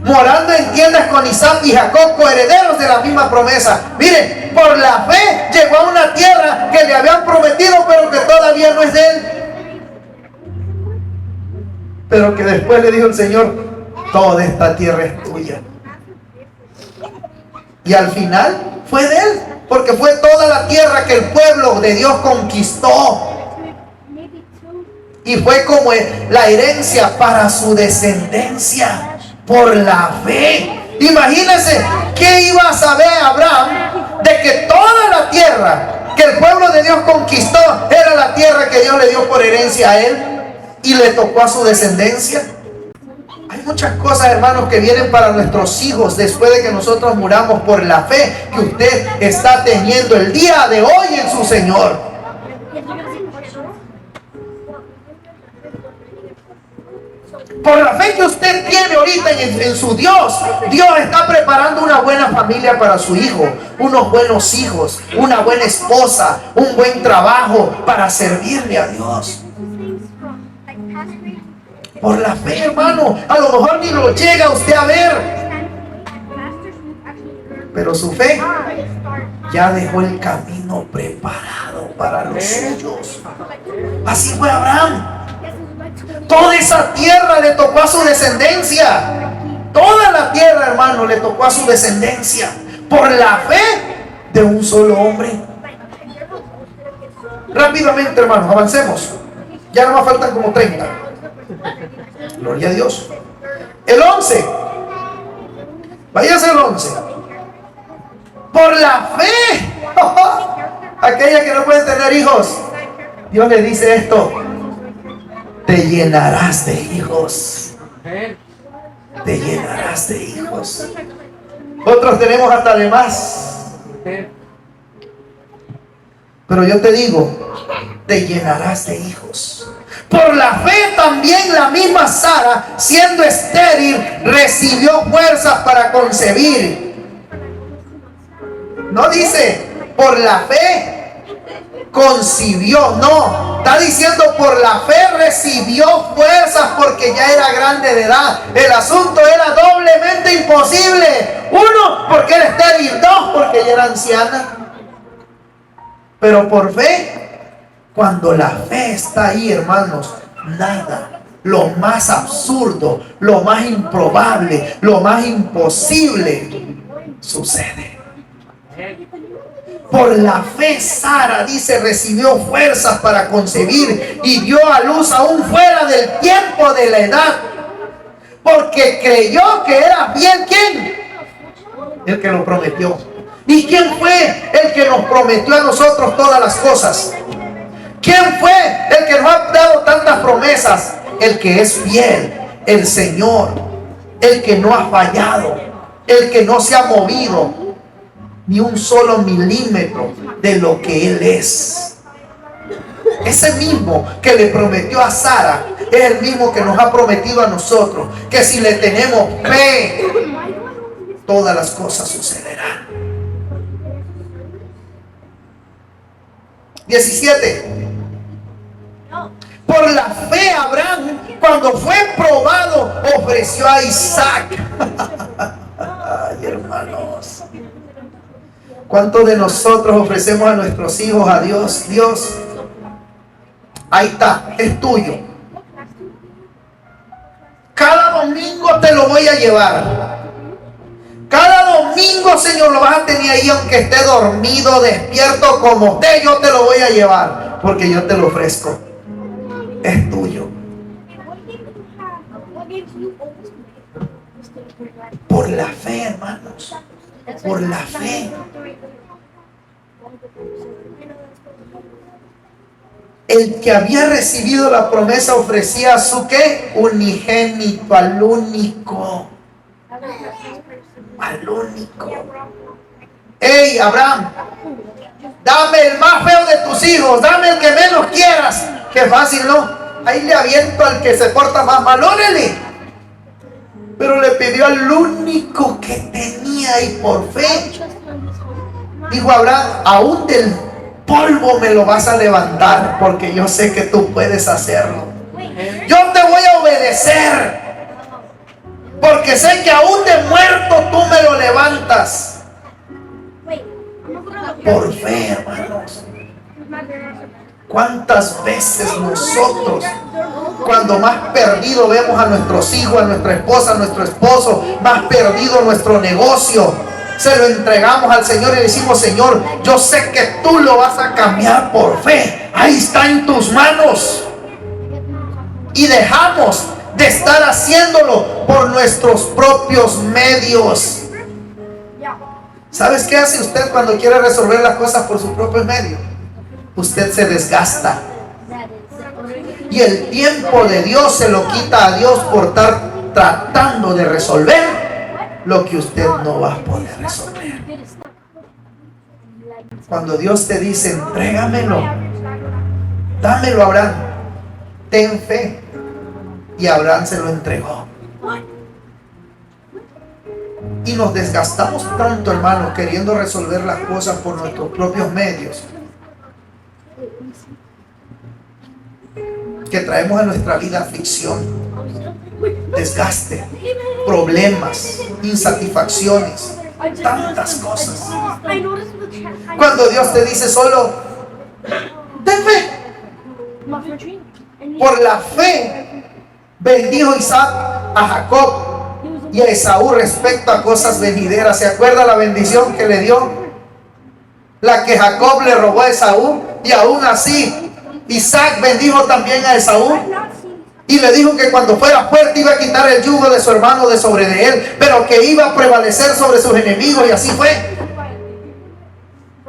morando en tiendas con Isaac y Jacob, coherederos de la misma promesa. Mire, por la fe llegó a una tierra que le habían prometido, pero que todavía no es de él. Pero que después le dijo el Señor: toda esta tierra es tuya. Y al final fue de él, porque fue toda la tierra que el pueblo de Dios conquistó. Y fue como la herencia para su descendencia, por la fe. Imagínense qué iba a saber Abraham de que toda la tierra que el pueblo de Dios conquistó era la tierra que Dios le dio por herencia a él y le tocó a su descendencia. Hay muchas cosas, hermanos, que vienen para nuestros hijos después de que nosotros muramos, por la fe que usted está teniendo el día de hoy en su Señor. Por la fe que usted tiene ahorita en su Dios, Dios está preparando una buena familia para su hijo, unos buenos hijos, una buena esposa, un buen trabajo para servirle a Dios. Por la fe, hermano, a lo mejor ni lo llega usted a ver, pero su fe ya dejó el camino preparado para los suyos. Así fue Abraham. Toda esa tierra le tocó a su descendencia. Toda la tierra, hermano, le tocó a su descendencia. Por la fe de un solo hombre. Rápidamente, hermanos, avancemos. Ya no más faltan como 30. Gloria a Dios. El 11. Váyase el 11. Por la fe. Aquella que no puede tener hijos, Dios le dice esto: te llenarás de hijos. Te llenarás de hijos. Otros tenemos hasta de más. Pero yo te digo, te llenarás de hijos. Por la fe también la misma Sara, siendo estéril, recibió fuerzas para concebir. No dice por la fe concibió, no, está diciendo por la fe recibió fuerzas porque ya era grande de edad. El asunto era doblemente imposible: uno, porque era estéril; dos, porque ella era anciana. Pero por fe, cuando la fe está ahí, hermanos, nada, lo más absurdo, lo más improbable, lo más imposible sucede. Por la fe Sara, dice, recibió fuerzas para concebir y dio a luz aún fuera del tiempo de la edad, porque creyó que era fiel. ¿Quién? El que lo prometió. ¿Y quién fue el que nos prometió a nosotros todas las cosas? ¿Quién fue el que nos ha dado tantas promesas? El que es fiel, el Señor, el que no ha fallado, el que no se ha movido ni un solo milímetro de lo que Él es. Ese mismo que le prometió a Sara es el mismo que nos ha prometido a nosotros, que si le tenemos fe, todas las cosas sucederán. 17. Por la fe Abraham, cuando fue probado, ofreció a Isaac. Ay, hermanos, ¿cuántos de nosotros ofrecemos a nuestros hijos a Dios? Dios, ahí está, es tuyo. Cada domingo te lo voy a llevar. Cada domingo, Señor, lo vas a tener ahí, aunque esté dormido, despierto, como esté, yo te lo voy a llevar, porque yo te lo ofrezco. Es tuyo. Por la fe, hermanos. Por la fe. El que había recibido la promesa ofrecía a su ¿qué? Unigénito, al único. Al único. Hey, Abraham, dame el más feo de tus hijos, dame el que menos quieras. Qué fácil, ¿no? Ahí le aviento al que se porta más mal, órale. Pero le pidió al único que tenía, y por fe dijo Abraham: aún del polvo me lo vas a levantar, porque yo sé que tú puedes hacerlo. yo te voy a obedecer, porque sé que aún de muerto tú me lo levantas. Por fe, hermanos. ¿Cuántas veces nosotros, cuando más perdido vemos a nuestros hijos, a nuestra esposa, a nuestro esposo, más perdido nuestro negocio, se lo entregamos al Señor y le decimos: Señor, yo sé que tú lo vas a cambiar por fe, ahí está en tus manos? Y dejamos de estar haciéndolo por nuestros propios medios. ¿Sabes qué hace usted cuando quiere resolver las cosas por sus propios medios? Usted se desgasta. Y el tiempo de Dios se lo quita a Dios por estar tratando de resolver lo que usted no va a poder resolver. Cuando Dios te dice: entrégamelo, dámelo a Abraham, ten fe. Y Abraham se lo entregó. Y nos desgastamos tanto, hermanos, queriendo resolver las cosas por nuestros propios medios, que traemos a nuestra vida aflicción, desgaste, problemas, insatisfacciones, tantas cosas. Cuando Dios te dice solo: ten fe. Por la fe bendijo Isaac a Jacob y a Esaú respecto a cosas venideras. ¿Se acuerda la bendición que le dio? La que Jacob le robó a Esaú. Y aún así Isaac bendijo también a Esaú y le dijo que cuando fuera fuerte iba a quitar el yugo de su hermano de sobre de él, pero que iba a prevalecer sobre sus enemigos. Y así fue.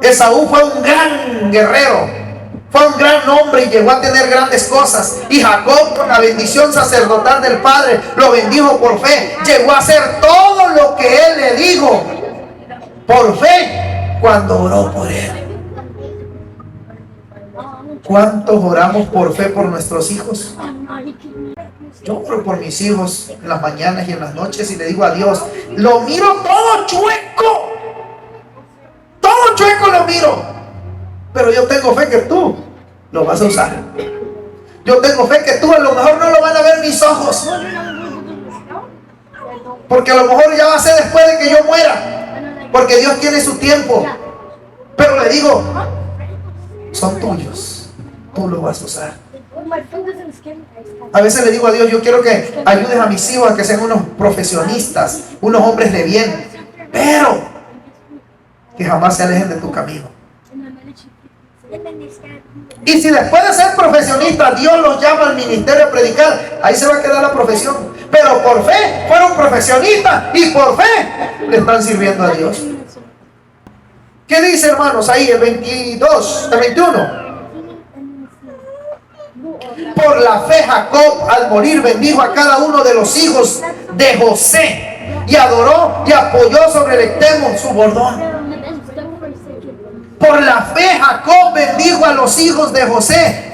Esaú fue un gran guerrero, fue un gran hombre y llegó a tener grandes cosas. Y Jacob, con la bendición sacerdotal del Padre, lo bendijo por fe. Llegó a hacer todo lo que él le dijo por fe cuando oró por él. ¿Cuántos oramos por fe por nuestros hijos? Yo oro por mis hijos en las mañanas y en las noches y le digo a Dios: lo miro todo chueco. Todo chueco lo miro. Pero yo tengo fe que tú lo vas a usar. Yo tengo fe que tú a lo mejor no lo van a ver mis ojos, porque a lo mejor ya va a ser después de que yo muera, porque Dios tiene su tiempo. Pero le digo: son tuyos, tú lo vas a usar. A veces le digo a Dios: yo quiero que ayudes a mis hijos a que sean unos profesionistas, unos hombres de bien, pero que jamás se alejen de tu camino. Y si después de ser profesionista Dios los llama al ministerio a predicar, ahí se va a quedar la profesión. Pero por fe fueron profesionistas y por fe le están sirviendo a Dios. ¿Qué dice, hermanos, ahí el 22, el 21? Por la fe Jacob al morir bendijo a cada uno de los hijos de José y adoró y apoyó sobre el extremo su bordón. Por la fe Jacob bendijo a los hijos de José,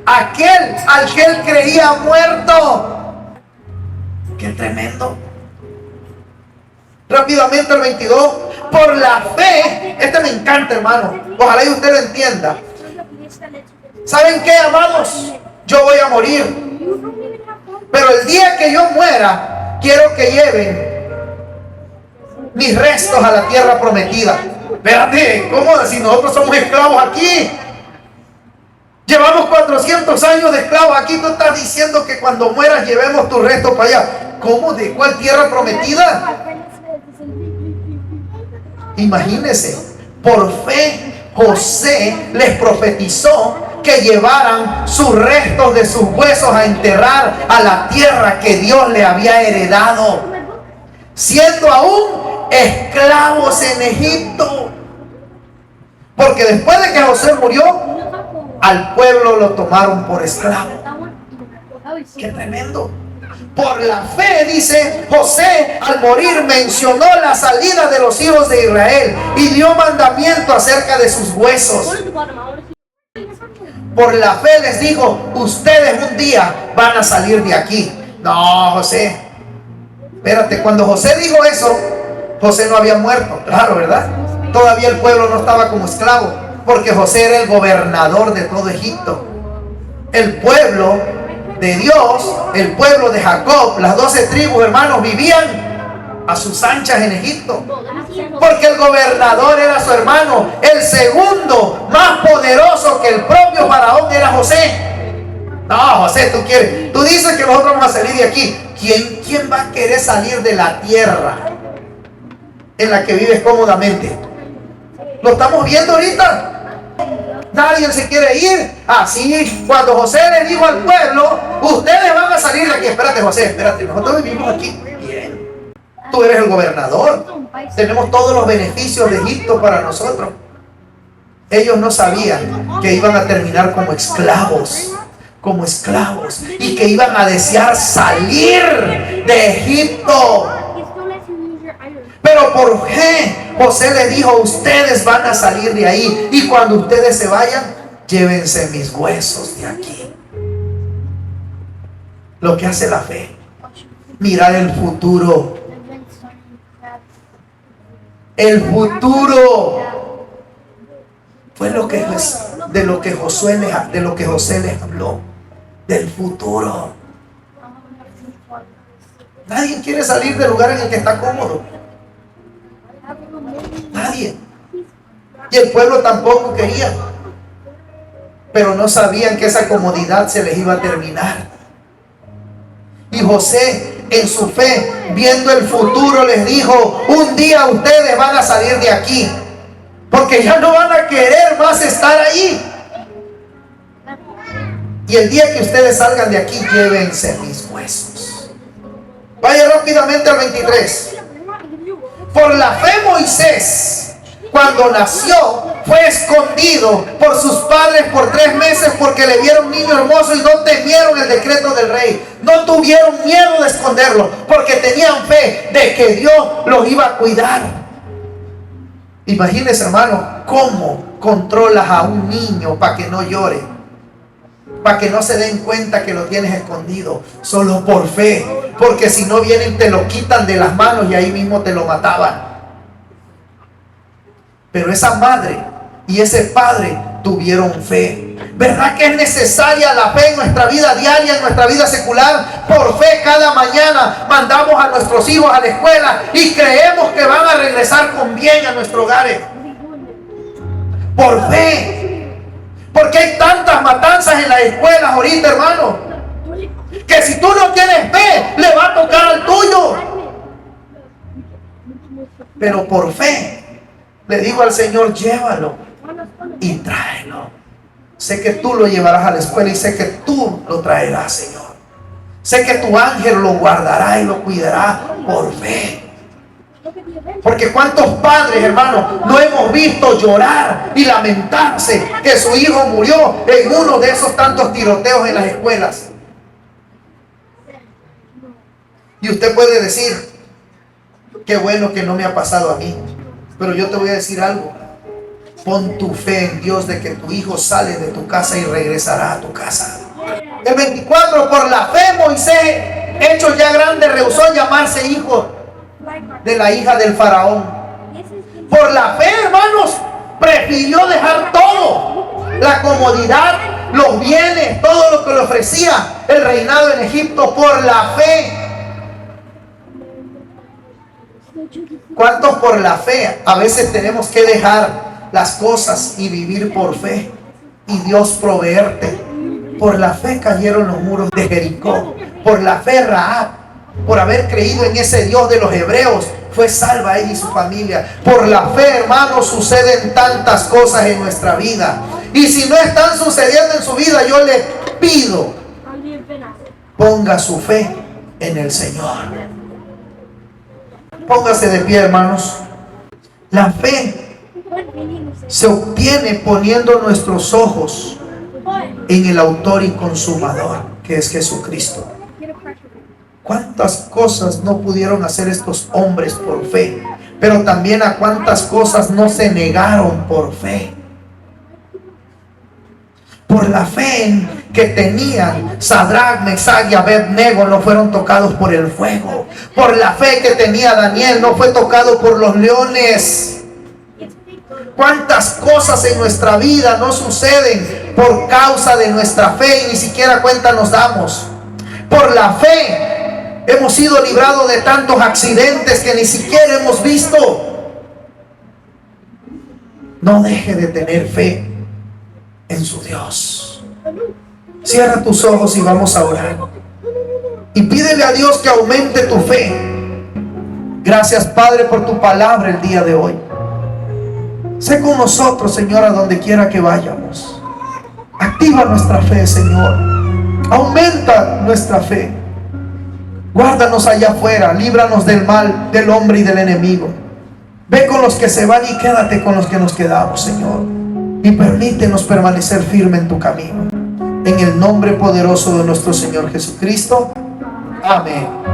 aquel al que él creía muerto. ¡Qué tremendo! Rápidamente el 22. Por la fe, este me encanta, hermano, ojalá y usted lo entienda. ¿Saben qué, amados? Yo voy a morir, pero el día que yo muera quiero que lleven mis restos a la tierra prometida. Espérate, ¿cómo? Si nosotros somos esclavos aquí, llevamos 400 años de esclavos aquí, tú estás diciendo que cuando mueras llevemos tus restos para allá. ¿Cómo? ¿De cuál tierra prometida? Imagínense, por fe José les profetizó que llevaran sus restos de sus huesos a enterrar a la tierra que Dios le había heredado, siendo aún esclavos en Egipto. Porque después de que José murió, al pueblo lo tomaron por esclavo. ¡Qué tremendo! Por la fe, dice, José al morir mencionó la salida de los hijos de Israel y dio mandamiento acerca de sus huesos. Por la fe les dijo: ustedes un día van a salir de aquí. No, José, espérate, cuando José dijo eso, José no había muerto, claro, ¿verdad? Todavía el pueblo no estaba como esclavo, porque José era el gobernador de todo Egipto. El pueblo de Dios, el pueblo de Jacob, las 12 tribus, hermanos, vivían a sus anchas en Egipto. Porque el gobernador era su hermano. El segundo más poderoso que el propio faraón era José. No, José, tú dices que nosotros vamos a salir de aquí. ¿Quién va a querer salir de la tierra en la que vives cómodamente? ¿Lo estamos viendo ahorita? Nadie se quiere ir. Así, cuando José le dijo al pueblo, ustedes van a salir de aquí. Espérate, José, espérate, nosotros vivimos aquí. Bien. Tú eres el gobernador. Tenemos todos los beneficios de Egipto para nosotros. Ellos no sabían que iban a terminar como esclavos. Y que iban a desear salir de Egipto. Pero por fe, José le dijo, ustedes van a salir de ahí. Y cuando ustedes se vayan, llévense mis huesos de aquí. Lo que hace la fe, mirar el futuro. El futuro fue de lo que José les habló. Del futuro. Nadie quiere salir del lugar en el que está cómodo. Nadie. Y el pueblo tampoco quería. Pero no sabían que esa comodidad se les iba a terminar. Y José, en su fe, viendo el futuro, les dijo, un día ustedes van a salir de aquí, porque ya no van a querer más estar ahí. Y el día que ustedes salgan de aquí, llévense mis huesos. Vaya rápidamente al 23. Por la fe Moisés, cuando nació, fue escondido por sus padres por 3 meses porque le vieron un niño hermoso y no temieron el decreto del rey. No tuvieron miedo de esconderlo porque tenían fe de que Dios los iba a cuidar. Imagínense, hermano, cómo controlas a un niño para que no llore, para que no se den cuenta que lo tienes escondido, solo por fe. Porque si no vienen, te lo quitan de las manos y ahí mismo te lo mataban. Pero esa madre y ese padre tuvieron fe. ¿Verdad que es necesaria la fe en nuestra vida diaria, en nuestra vida secular? Por fe cada mañana mandamos a nuestros hijos a la escuela y creemos que van a regresar con bien a nuestros hogares. Por fe. Porque hay tantas matanzas en las escuelas ahorita, hermano, que si tú no tienes fe, le va a tocar al tuyo. Pero por fe, le digo al Señor, llévalo y tráelo. Sé que tú lo llevarás a la escuela y sé que tú lo traerás, Señor. Sé que tu ángel lo guardará y lo cuidará por fe. Porque cuántos padres, hermanos, no hemos visto llorar y lamentarse que su hijo murió en uno de esos tantos tiroteos en las escuelas. Y usted puede decir, qué bueno que no me ha pasado a mí. Pero yo te voy a decir algo. Pon tu fe en Dios de que tu hijo sale de tu casa y regresará a tu casa. El 24, por la fe Moisés, hecho ya grande, rehusó llamarse hijo de la hija del faraón. Por la fe, hermanos, prefirió dejar todo, la comodidad, los bienes, todo lo que le ofrecía el reinado en Egipto, por la fe. ¿Cuántos por la fe a veces tenemos que dejar las cosas y vivir por fe y Dios proveerte? Por la fe cayeron los muros de Jericó. Por la fe Rahab, por haber creído en ese Dios de los hebreos, fue salva ella y su familia. Por la fe, hermanos, suceden tantas cosas en nuestra vida. Y si no están sucediendo en su vida, yo le pido, ponga su fe en el Señor. Póngase de pie, hermanos. La fe se obtiene poniendo nuestros ojos en el autor y consumador, que es Jesucristo. ¿Cuántas cosas no pudieron hacer estos hombres por fe? Pero también a cuántas cosas no se negaron por fe. Por la fe que tenían, Sadrach, Mesach y Abed-nego no fueron tocados por el fuego. Por la fe que tenía Daniel, no fue tocado por los leones. ¿Cuántas cosas en nuestra vida no suceden por causa de nuestra fe y ni siquiera cuenta nos damos. Por la fe hemos sido librados de tantos accidentes que ni siquiera hemos visto. No deje de tener fe en su Dios. Cierra tus ojos y vamos a orar. Y pídele a Dios que aumente tu fe. Gracias, Padre, por tu palabra el día de hoy. Sé con nosotros, Señor, a donde quiera que vayamos. Activa nuestra fe, Señor. Aumenta nuestra fe. Guárdanos allá afuera. Líbranos del mal, del hombre y del enemigo. Ve con los que se van y quédate con los que nos quedamos, Señor. Y permítenos permanecer firme en tu camino. En el nombre poderoso de nuestro Señor Jesucristo. Amén.